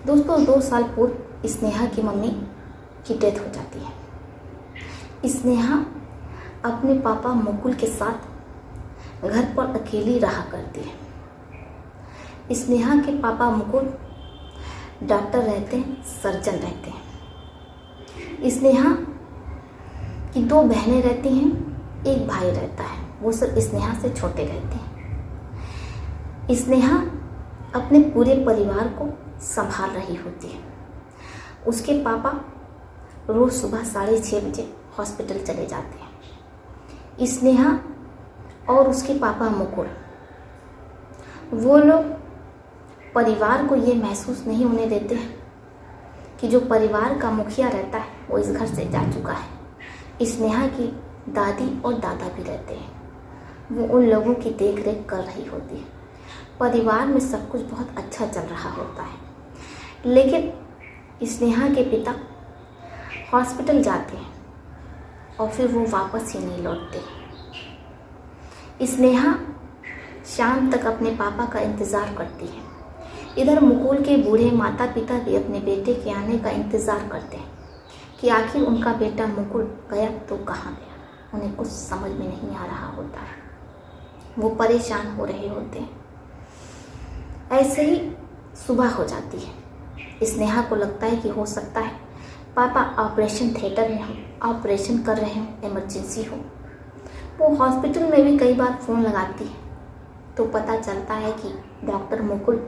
दोस्तों 2 साल पूर्व स्नेहा की मम्मी की डेथ हो जाती है। स्नेहा अपने पापा मुकुल के साथ घर पर अकेली रहा करती है। स्नेहा के पापा मुकुल डॉक्टर रहते हैं, सर्जन रहते हैं। स्नेहा की 2 बहनें रहती हैं, एक भाई रहता है, वो सब स्नेहा से छोटे रहते हैं। स्नेहा अपने पूरे परिवार को संभाल रही होती है। उसके पापा रोज सुबह 6:30 बजे हॉस्पिटल चले जाते हैं। स्नेहा और उसके पापा मुकुल, वो लोग परिवार को ये महसूस नहीं होने देते हैं कि जो परिवार का मुखिया रहता है वो इस घर से जा चुका है। स्नेहा की दादी और दादा भी रहते हैं, वो उन लोगों की देख रेख कर रही होती है। परिवार में सब कुछ बहुत अच्छा चल रहा होता है, लेकिन स्नेहा के पिता हॉस्पिटल जाते हैं और फिर वो वापस ही नहीं लौटते। स्नेहा शाम तक अपने पापा का इंतज़ार करती है। इधर मुकुल के बूढ़े माता पिता भी अपने बेटे के आने का इंतज़ार करते हैं कि आखिर उनका बेटा मुकुल गया तो कहाँ गया। उन्हें कुछ समझ में नहीं आ रहा होता है, वो परेशान हो रहे होते हैं। ऐसे ही सुबह हो जाती है। स्नेहा को लगता है कि हो सकता है पापा ऑपरेशन थिएटर में हो, ऑपरेशन कर रहे हो, इमरजेंसी हो। वो हॉस्पिटल में भी कई बार फ़ोन लगाती है तो पता चलता है कि डॉक्टर मुकुल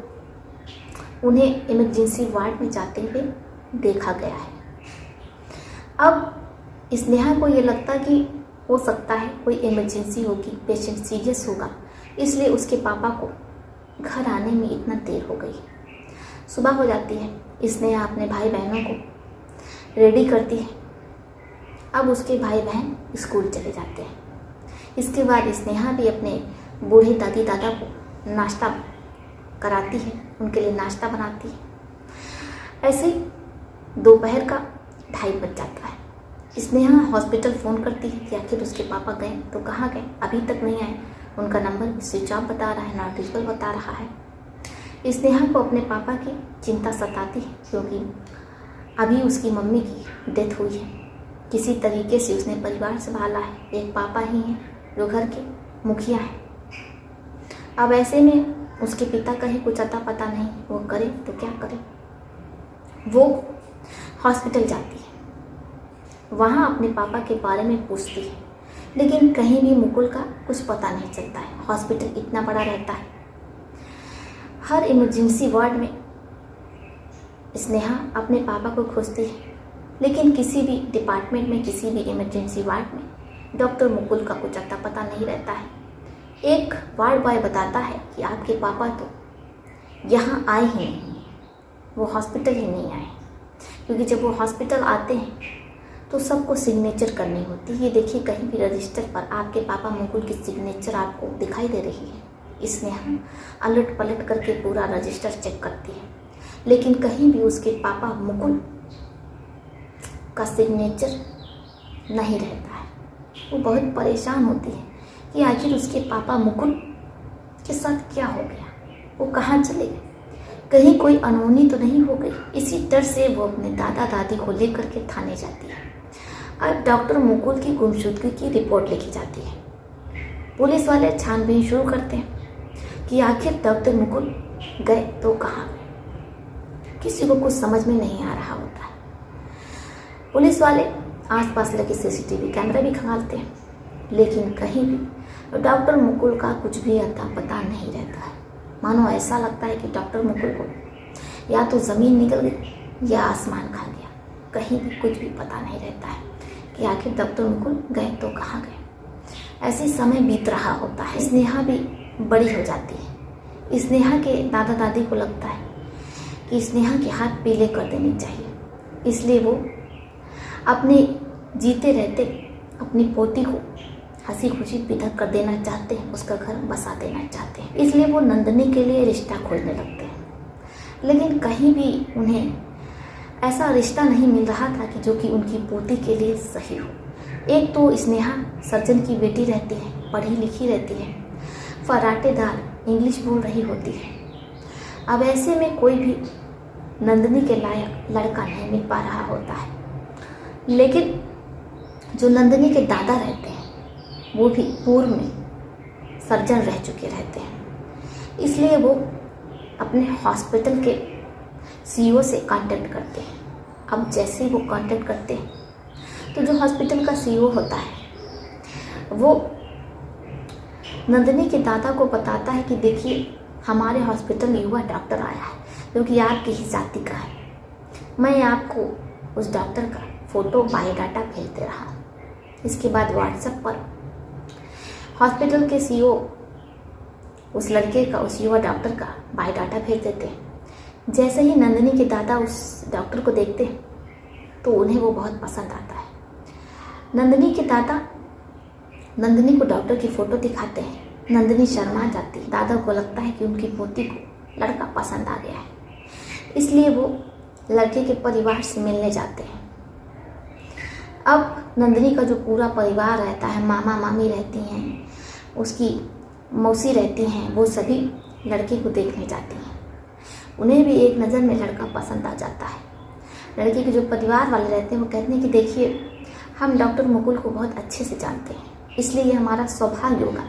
उन्हें इमरजेंसी वार्ड में जाते हुए देखा गया है। अब स्नेहा को ये लगता कि हो सकता है कोई इमरजेंसी होगी, पेशेंट सीरियस होगा, इसलिए उसके पापा को घर आने में इतना देर हो गई। सुबह हो जाती है। स्नेहा अपने भाई बहनों को रेडी करती है। अब उसके भाई बहन स्कूल चले जाते हैं। इसके बाद स्नेहा भी अपने बूढ़े दादी दादा को नाश्ता कराती है, उनके लिए नाश्ता बनाती है। ऐसे ही दोपहर का 2:30 बज जाता है। स्नेहा हॉस्पिटल फ़ोन करती है कि आखिर उसके पापा गए तो कहाँ गए, अभी तक नहीं आए। उनका नंबर स्विच ऑफ बता रहा है, नॉट रीचेबल बता रहा है। स्नेहा को अपने पापा की चिंता सताती है, क्योंकि अभी उसकी मम्मी की डेथ हुई है। किसी तरीके से उसने परिवार संभाला है, एक पापा ही हैं जो घर के मुखिया हैं। अब ऐसे में उसके पिता का ही कुछ अता पता नहीं, वो करे तो क्या करे। वो हॉस्पिटल जाती है, वहाँ अपने पापा के बारे में पूछती है, लेकिन कहीं भी मुकुल का कुछ पता नहीं चलता है। हॉस्पिटल इतना बड़ा रहता है, हर इमरजेंसी वार्ड में स्नेहा अपने पापा को खोजती है, लेकिन किसी भी डिपार्टमेंट में, किसी भी इमरजेंसी वार्ड में डॉक्टर मुकुल का कुछ अता पता नहीं रहता है। एक वार्ड बॉय बताता है कि आपके पापा तो यहाँ आए ही नहीं, वो हॉस्पिटल ही नहीं आए, क्योंकि जब वो हॉस्पिटल आते हैं तो सबको सिग्नेचर करनी होती है। ये देखिए, कहीं भी रजिस्टर पर आपके पापा मुकुल की सिग्नेचर आपको दिखाई दे रही है। स्नेहा अलट पलट करके पूरा रजिस्टर चेक करती है, लेकिन कहीं भी उसके पापा मुकुल का सिग्नेचर नहीं रहता है। वो बहुत परेशान होती है कि आखिर उसके पापा मुकुल के साथ क्या हो गया, वो कहाँ चले गए, कहीं कोई अनहोनी तो नहीं हो गई। इसी डर से वो अपने दादा दादी को लेकर के थाने जाती है और डॉक्टर मुकुल की गुमशुदगी की रिपोर्ट लिखी जाती है। पुलिस वाले छानबीन शुरू करते हैं कि आखिर डॉक्टर मुकुल गए तो कहाँ गए। किसी को कुछ समझ में नहीं आ रहा होता है। पुलिस वाले आसपास लगे सीसीटीवी कैमरा भी खंगालते हैं, लेकिन कहीं भी डॉक्टर मुकुल का कुछ भी अता पता नहीं रहता है। मानो ऐसा लगता है कि डॉक्टर मुकुल को या तो ज़मीन निकल गई या आसमान खा गया। कहीं भी कुछ भी पता नहीं रहता है कि आखिर डॉक्टर मुकुल गए तो कहाँ गए। ऐसे समय बीत रहा होता है। स्नेहा भी बड़ी हो जाती है। स्नेहा के दादा दादी को लगता है कि स्नेहा के हाथ पीले कर देने चाहिए, इसलिए वो अपने जीते रहते अपनी पोती को हंसी खुशी विदा कर देना चाहते हैं, उसका घर बसा देना चाहते हैं। इसलिए वो नंदनी के लिए रिश्ता खोजने लगते हैं, लेकिन कहीं भी उन्हें ऐसा रिश्ता नहीं मिल रहा था कि जो कि उनकी पोती के लिए सही हो। एक तो स्नेहा सर्जन की बेटी रहती है, पढ़ी लिखी रहती है, फराटेदार इंग्लिश बोल रही होती है। अब ऐसे में कोई भी नंदिनी के लायक लड़का नहीं मिल पा रहा होता है। लेकिन जो नंदिनी के दादा रहते हैं वो भी पूर्व में सर्जन रह चुके रहते हैं, इसलिए वो अपने हॉस्पिटल के सीईओ से कांटेक्ट करते हैं। अब जैसे ही वो कांटेक्ट करते हैं तो जो हॉस्पिटल का सीईओ होता है वो नंदिनी के दादा को बताता है कि देखिए, हमारे हॉस्पिटल युवा डॉक्टर आया है जो कि आपकी ही जाति का है। मैं आपको उस डॉक्टर का फ़ोटो बायोडाटा भेज दे रहा हूँ। इसके बाद व्हाट्सएप पर हॉस्पिटल के सीईओ उस लड़के का, उस युवा डॉक्टर का बायोडाटा भेज देते हैं। जैसे ही नंदिनी के दादा उस डॉक्टर को देखते हैं तो उन्हें वो बहुत पसंद आता है। नंदिनी के दादा नंदिनी को डॉक्टर की फ़ोटो दिखाते हैं। नंदिनी शर्मा जाती है। दादा को लगता है कि उनकी पोती को लड़का पसंद आ गया है, इसलिए वो लड़के के परिवार से मिलने जाते हैं। अब नंदिनी का जो पूरा परिवार रहता है, मामा मामी रहती हैं, उसकी मौसी रहती हैं, वो सभी लड़के को देखने जाती हैं। उन्हें भी एक नज़र में लड़का पसंद आ जाता है। लड़के के जो परिवार वाले रहते हैं वो कहते हैं कि देखिए, हम डॉक्टर मुकुल को बहुत अच्छे से जानते हैं, इसलिए ये हमारा सौभाग्य होगा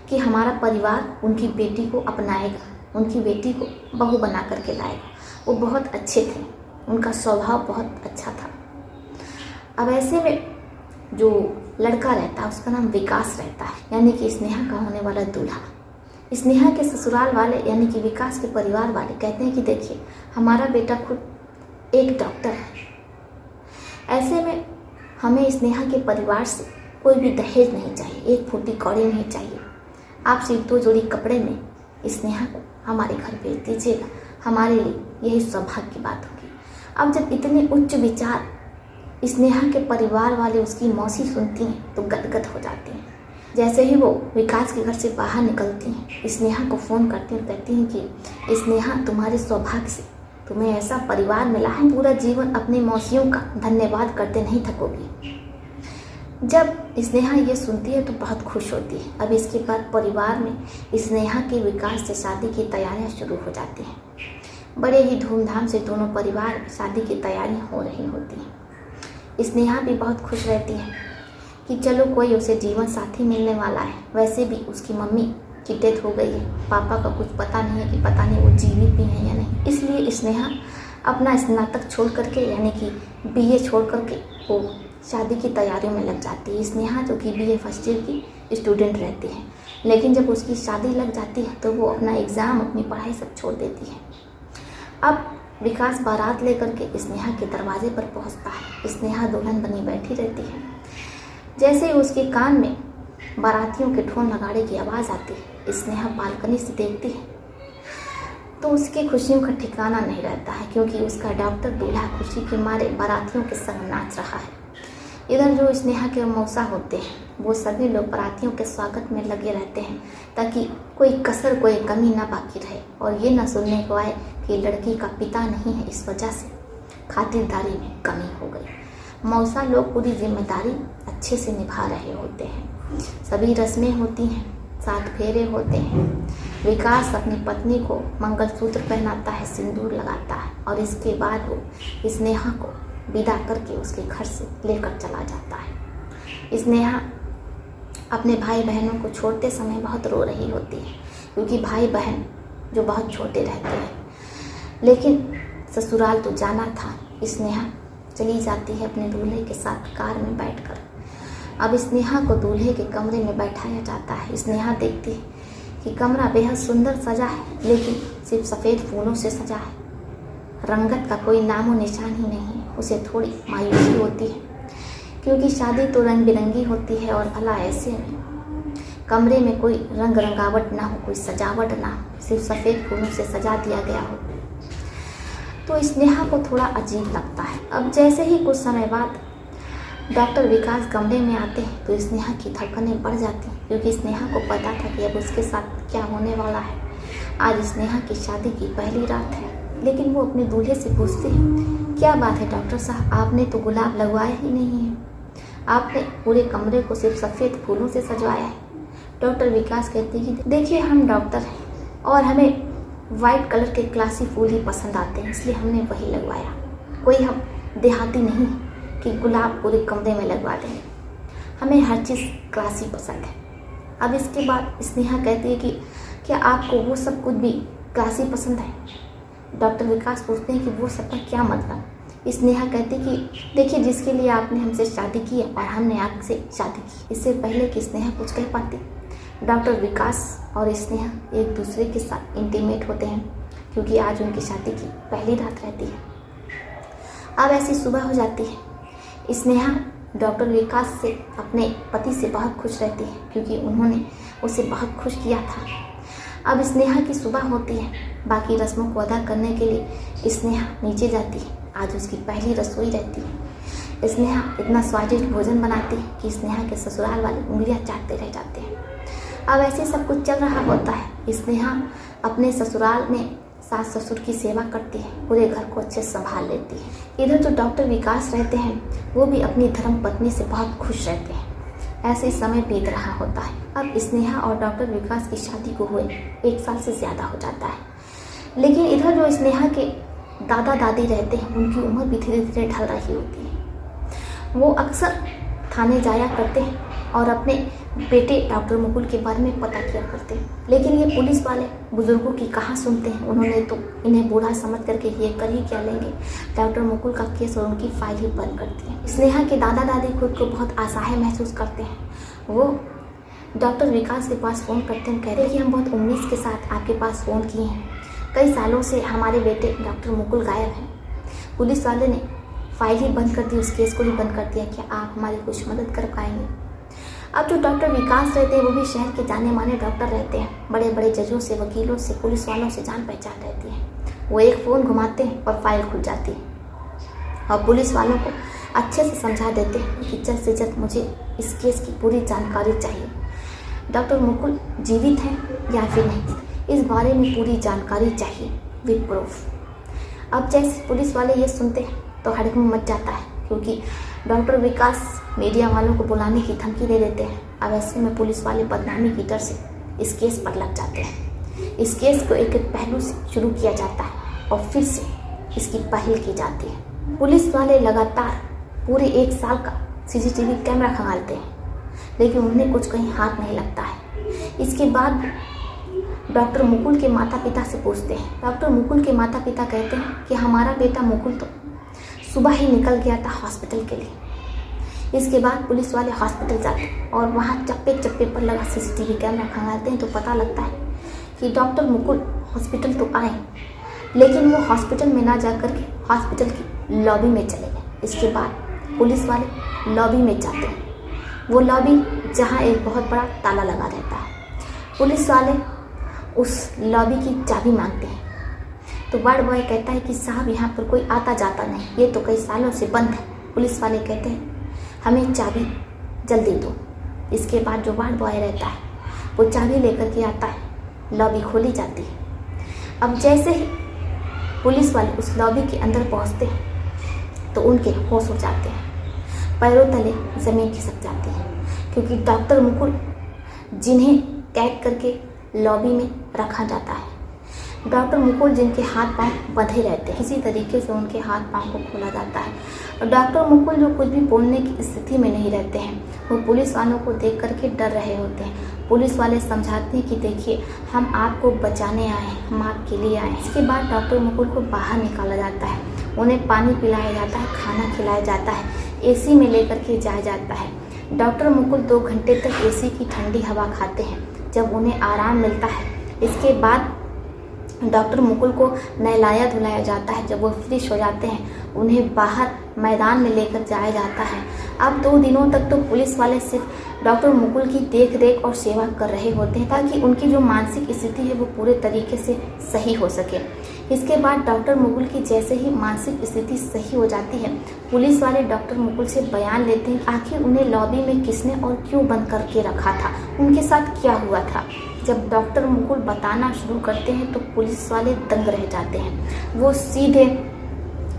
कि हमारा परिवार उनकी बेटी को अपनाएगा, उनकी बेटी को बहू बना करके लाएगा। वो बहुत अच्छे थे, उनका स्वभाव बहुत अच्छा था। अब ऐसे में जो लड़का रहता है उसका नाम विकास रहता है, यानी कि स्नेहा का होने वाला दूल्हा। स्नेहा के ससुराल वाले यानी कि विकास के परिवार वाले कहते हैं कि देखिए, हमारा बेटा खुद एक डॉक्टर है। ऐसे में हमें स्नेहा के परिवार से कोई भी दहेज नहीं चाहिए, एक फूटी कौड़ी नहीं चाहिए। आप सिर्फ 2 जोड़ी कपड़े में स्नेहा को हमारे घर भेज दीजिएगा, हमारे लिए यही सौभाग्य की बात होगी। अब जब इतने उच्च विचार स्नेहा के परिवार वाले, उसकी मौसी सुनती हैं तो गदगद हो जाती हैं। जैसे ही वो विकास के घर से बाहर निकलती हैं, स्नेहा को फ़ोन करती हैं, कहती हैं कि स्नेहा, तुम्हारे सौभाग्य से तुम्हें ऐसा परिवार मिला है, पूरा जीवन अपनी मौसियों का धन्यवाद करते नहीं थकोगी। जब स्नेहा ये सुनती है तो बहुत खुश होती है। अब इसके बाद परिवार में स्नेहा के विकास से शादी की तैयारियां शुरू हो जाती हैं। बड़े ही धूमधाम से दोनों परिवार में शादी की तैयारियां हो रही होती हैं। स्नेहा भी बहुत खुश रहती है कि चलो कोई उसे जीवन साथी मिलने वाला है। वैसे भी उसकी मम्मी की डेथ हो गई है, पापा का कुछ पता नहीं है कि पता नहीं वो जीवित भी हैं या नहीं। इसलिए स्नेहा अपना स्नातक छोड़ करके यानी कि बीए छोड़ करके वो शादी की तैयारियों में लग जाती है। स्नेहा जो कि बीए फर्स्ट ईयर की स्टूडेंट रहती है, लेकिन जब उसकी शादी लग जाती है तो वो अपना एग्ज़ाम, अपनी पढ़ाई सब छोड़ देती है। अब विकास बारात लेकर के स्नेहा के दरवाजे पर पहुंचता है। स्नेहा दुल्हन बनी बैठी रहती है। जैसे ही उसके कान में बारातियों के ढोल नगाड़े की आवाज़ आती है, स्नेहा बालकनी से देखती है तो उसकी खुशियों का ठिकाना नहीं रहता है, क्योंकि उसका डॉक्टर दूल्हा खुशी के मारे बारातियों के संग नाच रहा है। इधर जो स्नेहा के मौसा होते हैं वो सभी लोग बारातियों के स्वागत में लगे रहते हैं, ताकि कोई कसर, कोई कमी ना बाकी रहे और ये ना सुनने को आए कि लड़की का पिता नहीं है, इस वजह से खातिरदारी में कमी हो गई। मौसा लोग पूरी जिम्मेदारी अच्छे से निभा रहे होते हैं। सभी रस्में होती हैं, 7 फेरे होते हैं। विकास अपनी पत्नी को मंगलसूत्र पहनाता है, सिंदूर लगाता है और इसके बाद वो स्नेहा को विदा करके उसके घर से लेकर चला जाता है। स्नेहा अपने भाई बहनों को छोड़ते समय बहुत रो रही होती है, क्योंकि भाई बहन जो बहुत छोटे रहते हैं। लेकिन ससुराल तो जाना था। स्नेहा चली जाती है अपने दूल्हे के साथ कार में बैठकर। अब स्नेहा को दूल्हे के कमरे में बैठाया जाता है। स्नेहा देखती है कि कमरा बेहद सुंदर सजा है, लेकिन सिर्फ सफ़ेद फूलों से सजा है। रंगत का कोई नामो निशान ही नहीं है। उसे थोड़ी मायूसी होती है, क्योंकि शादी तो रंग बिरंगी होती है और भला ऐसे में कमरे में कोई रंग रंगावट ना हो, कोई सजावट ना हो, सिर्फ सफ़ेद फूलों से सजा दिया गया हो। तो स्नेहा को थोड़ा अजीब लगता है। अब जैसे ही कुछ समय बाद डॉक्टर विकास कमरे में आते हैं तो स्नेहा की धड़कनें बढ़ जाती हैं, क्योंकि स्नेहा को पता था कि अब उसके साथ क्या होने वाला है। आज स्नेहा की शादी की पहली रात है, लेकिन वो अपने दूल्हे से पूछती है, क्या बात है डॉक्टर साहब, आपने तो गुलाब लगवाया ही नहीं है, आपने पूरे कमरे को सिर्फ सफ़ेद फूलों से सजवाया है। डॉक्टर विकास कहती है कि देखिए, हम डॉक्टर हैं और हमें वाइट कलर के क्लासी फूल ही पसंद आते हैं, इसलिए हमने वही लगवाया। कोई हम देहाती नहीं कि गुलाब पूरे कमरे में लगवा दें, हमें हर चीज़ क्लासी पसंद है। अब इसके बाद स्नेहा कहती है कि क्या आपको वो सब कुछ भी क्लासी पसंद है? डॉक्टर विकास पूछते हैं कि वो सब का क्या मतलब? स्नेहा कहती कि देखिए, जिसके लिए आपने हमसे शादी की है और हमने आपसे शादी की, इससे पहले कि स्नेहा कुछ कह पाती, डॉक्टर विकास और स्नेहा एक दूसरे के साथ इंटीमेट होते हैं, क्योंकि आज उनकी शादी की पहली रात रहती है। अब ऐसी सुबह हो जाती है। स्नेहा डॉक्टर विकास से, अपने पति से बहुत खुश रहती है, क्योंकि उन्होंने उसे बहुत खुश किया था। अब स्नेहा की सुबह होती है। बाकी रस्मों को अदा करने के लिए स्नेहा नीचे जाती है। आज उसकी पहली रसोई रहती है। स्नेहा इतना स्वादिष्ट भोजन बनाती है कि स्नेहा के ससुराल वाले उंगलियां चाटते रह जाते हैं। अब ऐसे सब कुछ चल रहा होता है। स्नेहा अपने ससुराल में सास ससुर की सेवा करती है, पूरे घर को अच्छे से संभाल लेती है। इधर जो डॉक्टर विकास रहते हैं वो भी अपनी धर्म पत्नी से बहुत खुश रहते हैं। ऐसे ही समय बीत रहा होता है। अब स्नेहा और डॉक्टर विकास की शादी को हुए 1 साल से ज़्यादा हो जाता है, लेकिन इधर जो स्नेहा के दादा दादी रहते हैं उनकी उम्र भी धीरे धीरे ढल रही होती है। वो अक्सर थाने जाया करते हैं और अपने बेटे डॉक्टर मुकुल के बारे में पता किया करते हैं, लेकिन ये पुलिस वाले बुजुर्गों की कहाँ सुनते हैं। उन्होंने तो इन्हें बूढ़ा समझ करके ये कर ही क्या लेंगे, डॉक्टर मुकुल का केस और उनकी फाइल ही बंद कर दी है। स्नेहा के दादा दादी खुद को बहुत असहाय महसूस करते हैं। वो डॉक्टर विकास के पास फ़ोन करते हैं, कहते हैं कि हम बहुत उम्मीद के साथ आपके पास फ़ोन किए हैं, कई सालों से हमारे बेटे डॉक्टर मुकुल गायब हैं। पुलिस वाले ने फाइल ही बंद कर दी, उस केस को ही बंद कर दिया। क्या आप हमारी कुछ मदद कर पाएंगे? अब जो डॉक्टर विकास रहते हैं वो भी शहर के जाने माने डॉक्टर रहते हैं। बड़े बड़े जजों से, वकीलों से, पुलिस वालों से जान पहचान रहती है। वो एक फ़ोन घुमाते हैं और फाइल खुल जाती है और पुलिस वालों को अच्छे से समझा देते हैं कि जल्द से जल्द मुझे इस केस की पूरी जानकारी चाहिए। डॉक्टर मुकुल जीवित हैं या फिर नहीं, इस बारे में पूरी जानकारी चाहिए विद प्रूफ। अब जैसे पुलिस वाले ये सुनते हैं तो हड़कंप मच जाता है, क्योंकि डॉक्टर विकास मीडिया वालों को बुलाने की धमकी दे देते हैं। अब ऐसे में पुलिस वाले बदनामी की डर से इस केस पर लग जाते हैं। इस केस को एक एक पहलू से शुरू किया जाता है और फिर से इसकी पहल की जाती है। पुलिस वाले लगातार पूरे 1 साल का CCTV कैमरा खंगालते हैं, लेकिन उन्हें कुछ कहीं हाथ नहीं लगता है। इसके बाद डॉक्टर मुकुल के माता पिता से पूछते हैं। डॉक्टर मुकुल के माता पिता कहते हैं कि हमारा बेटा मुकुल तो सुबह ही निकल गया था हॉस्पिटल के लिए। इसके बाद पुलिस वाले हॉस्पिटल जाते हैं और वहाँ चप्पे चप्पे पर लगा CCTV कैमरा खंगालते हैं, तो पता लगता है कि डॉक्टर मुकुल हॉस्पिटल तो आए, लेकिन वो हॉस्पिटल में ना जा कर के हॉस्पिटल की लॉबी में चले गए। इसके बाद पुलिस वाले लॉबी में जाते हैं, वो लॉबी जहाँ एक बहुत बड़ा ताला लगा रहता है। पुलिस वाले उस लॉबी की चाबी मांगते हैं, तो वार्ड बॉय कहता है कि साहब यहाँ पर कोई आता जाता नहीं, ये तो कई सालों से बंद है। पुलिस वाले कहते हैं हमें चाबी जल्दी दो। इसके बाद जो वार्ड बॉय रहता है वो चाबी लेकर के आता है, लॉबी खोली जाती है। अब जैसे ही पुलिस वाले उस लॉबी के अंदर पहुँचते हैं तो उनके होश हो जाते हैं, पैरों तले ज़मीन खिसक जाती है, क्योंकि डॉक्टर मुकुल जिन्हें कैद करके लॉबी में रखा जाता है, डॉक्टर मुकुल जिनके हाथ पांव बंधे रहते हैं, किसी तरीके से उनके हाथ पांव को खोला जाता है। और डॉक्टर मुकुल जो कुछ भी बोलने की स्थिति में नहीं रहते हैं, वो पुलिस वालों को देख करके डर रहे होते हैं। पुलिस वाले समझाते हैं कि देखिए हम आपको बचाने आए हैं, हम आपके लिए आए हैं। इसके बाद डॉक्टर मुकुल को बाहर निकाला जाता है, उन्हें पानी पिलाया जाता है, खाना खिलाया जाता है, AC में लेकर के जाया जाता है। डॉक्टर मुकुल 2 घंटे तक AC की ठंडी हवा खाते हैं, जब उन्हें आराम मिलता है। इसके बाद डॉक्टर मुकुल को नहलाया धुलाया जाता है। जब वो फ्रेश हो जाते हैं उन्हें बाहर मैदान में लेकर जाया जाता है। अब 2 दिनों तक तो पुलिस वाले सिर्फ डॉक्टर मुकुल की देख रेख और सेवा कर रहे होते हैं, ताकि उनकी जो मानसिक स्थिति है वो पूरे तरीके से सही हो सके। इसके बाद डॉक्टर मुकुल की जैसे ही मानसिक स्थिति सही हो जाती है, पुलिस वाले डॉक्टर मुकुल से बयान लेते हैं आखिर उन्हें लॉबी में किसने और क्यों बंद करके रखा था, उनके साथ क्या हुआ था। जब डॉक्टर मुकुल बताना शुरू करते हैं तो पुलिस वाले दंग रह जाते हैं। वो सीधे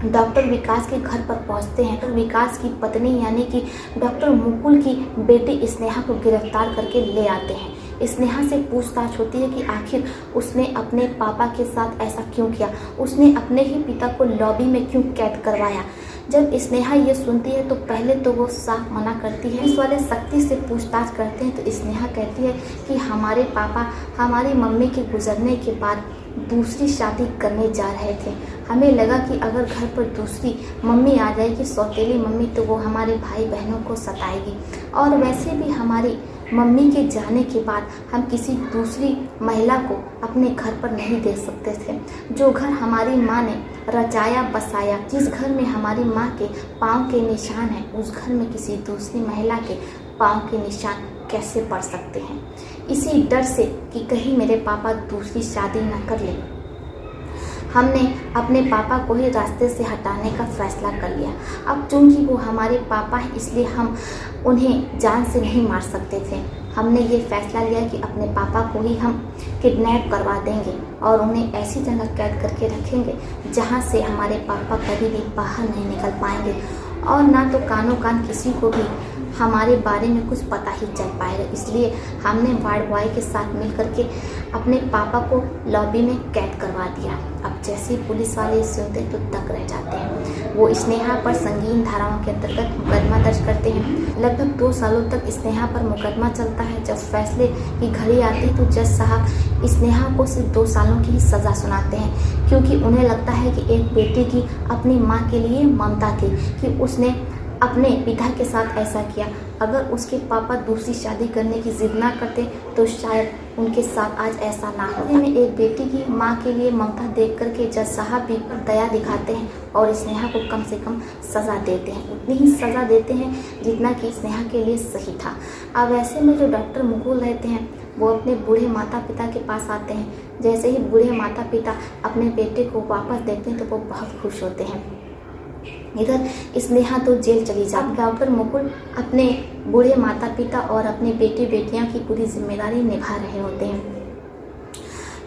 डॉक्टर विकास के घर पर पहुंचते हैं। डॉक्टर विकास की पत्नी यानी कि डॉक्टर मुकुल की बेटी स्नेहा को गिरफ्तार करके ले आते हैं। स्नेहा से पूछताछ होती है कि आखिर उसने अपने पापा के साथ ऐसा क्यों किया, उसने अपने ही पिता को लॉबी में क्यों कैद करवाया। जब स्नेहा ये सुनती है तो पहले तो वो साफ मना करती है। पुलिस वाले सख्ती से पूछताछ करते हैं तो स्नेहा कहती है कि हमारे पापा हमारी मम्मी के गुजरने के बाद दूसरी शादी करने जा रहे थे। हमें लगा कि अगर घर पर दूसरी मम्मी आ जाएगी, सौतेली मम्मी, तो वो हमारे भाई बहनों को सताएगी, और वैसे भी हमारी मम्मी के जाने के बाद हम किसी दूसरी महिला को अपने घर पर नहीं दे सकते थे। जो घर हमारी माँ ने रचाया बसाया, जिस घर में हमारी माँ के पाँव के निशान हैं, उस घर में किसी दूसरी महिला के पाँव के निशान कैसे पड़ सकते हैं। इसी डर से कि कहीं मेरे पापा दूसरी शादी न कर लें, हमने अपने पापा को ही रास्ते से हटाने का फैसला कर लिया। अब चूंकि वो हमारे पापा हैं, इसलिए हम उन्हें जान से नहीं मार सकते थे। हमने ये फैसला लिया कि अपने पापा को ही हम किडनैप करवा देंगे और उन्हें ऐसी जगह कैद करके रखेंगे जहाँ से हमारे पापा कभी भी बाहर नहीं निकल पाएंगे, और ना तो कानों कान किसी को भी हमारे बारे में कुछ पता ही चल पाएगा। इसलिए हमने वार्ड बॉय के साथ मिल करके अपने पापा को लॉबी में कैद करवा दिया। अब जैसे ही पुलिस वाले सुनते तो दंग रह जाते हैं। वो स्नेहा पर संगीन धाराओं के अंतर्गत मुकदमा दर्ज करते हैं। लगभग 2 सालों तक स्नेहा पर मुकदमा चलता है। जब फैसले की घड़ी आती तो जज साहब स्नेहा को सिर्फ 2 सालों की ही सज़ा सुनाते हैं, क्योंकि उन्हें लगता है कि एक बेटे की अपनी माँ के लिए ममता थी कि उसने अपने पिता के साथ ऐसा किया। अगर उसके पापा दूसरी शादी करने की जिद ना करते तो शायद उनके साथ आज ऐसा ना हो। में एक बेटी की माँ के लिए ममता देख करके जज साहब भी दया दिखाते हैं और स्नेहा को कम से कम सज़ा देते हैं। उतनी ही सज़ा देते हैं जितना कि स्नेहा के लिए सही था। अब ऐसे में जो डॉक्टर मुकुल रहते हैं वो अपने बूढ़े माता पिता के पास आते हैं। जैसे ही बूढ़े माता पिता अपने बेटे को वापस देखते हैं तो वो बहुत खुश होते हैं। इधर स्नेहा तो जेल चली जाती। डॉक्टर मुकुल अपने बूढ़े माता पिता और अपने बेटे बेटियां की पूरी जिम्मेदारी निभा रहे होते हैं,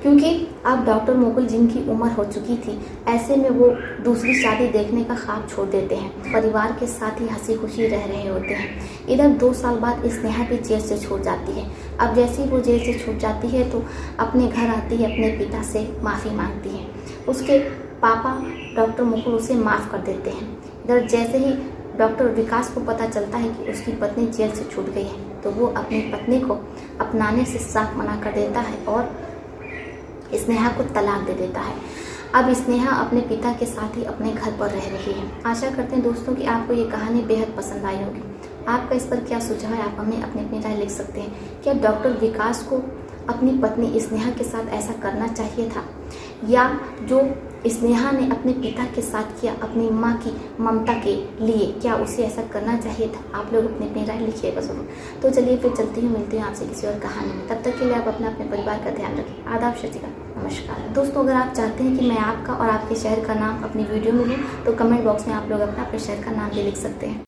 क्योंकि अब डॉक्टर मुकुल जिनकी उम्र हो चुकी थी, ऐसे में वो दूसरी शादी देखने का ख्वाब छोड़ देते हैं। परिवार के साथ ही हंसी खुशी रह रहे होते हैं। इधर 2 साल बाद स्नेहा भी जेल से छूट जाती है। अब जैसे ही वो जेल से छूट जाती है तो अपने घर आती है, अपने पिता से माफ़ी मांगती है। उसके पापा डॉक्टर मुकुल उसे माफ़ कर देते हैं। इधर जैसे ही डॉक्टर विकास को पता चलता है कि उसकी पत्नी जेल से छूट गई है तो वो अपनी पत्नी को अपनाने से साफ मना कर देता है और स्नेहा को तलाक दे देता है। अब स्नेहा अपने पिता के साथ ही अपने घर पर रह रही है। आशा करते हैं दोस्तों कि आपको ये कहानी बेहद पसंद आई होगी। आपका इस पर क्या सुझाव है, आप हमें अपनी राय लिख सकते हैं। क्या डॉक्टर विकास को अपनी पत्नी स्नेहा के साथ ऐसा करना चाहिए था, या जो स्नेहा ने अपने पिता के साथ किया अपनी माँ की ममता के लिए, क्या उसे ऐसा करना चाहिए था? आप लोग अपनी राय लिखिएगा ज़रूर। तो चलिए फिर चलती हूँ, मिलते हैं आपसे किसी और कहानी में। तब तक के लिए आप अपने परिवार का ध्यान रखें। आदाब, शतिका, नमस्कार। दोस्तों, अगर आप चाहते हैं कि मैं आपका और आपके शहर का नाम अपनी वीडियो में लूँ तो कमेंट बॉक्स में आप लोग अपने शहर का नाम भी लिख सकते हैं।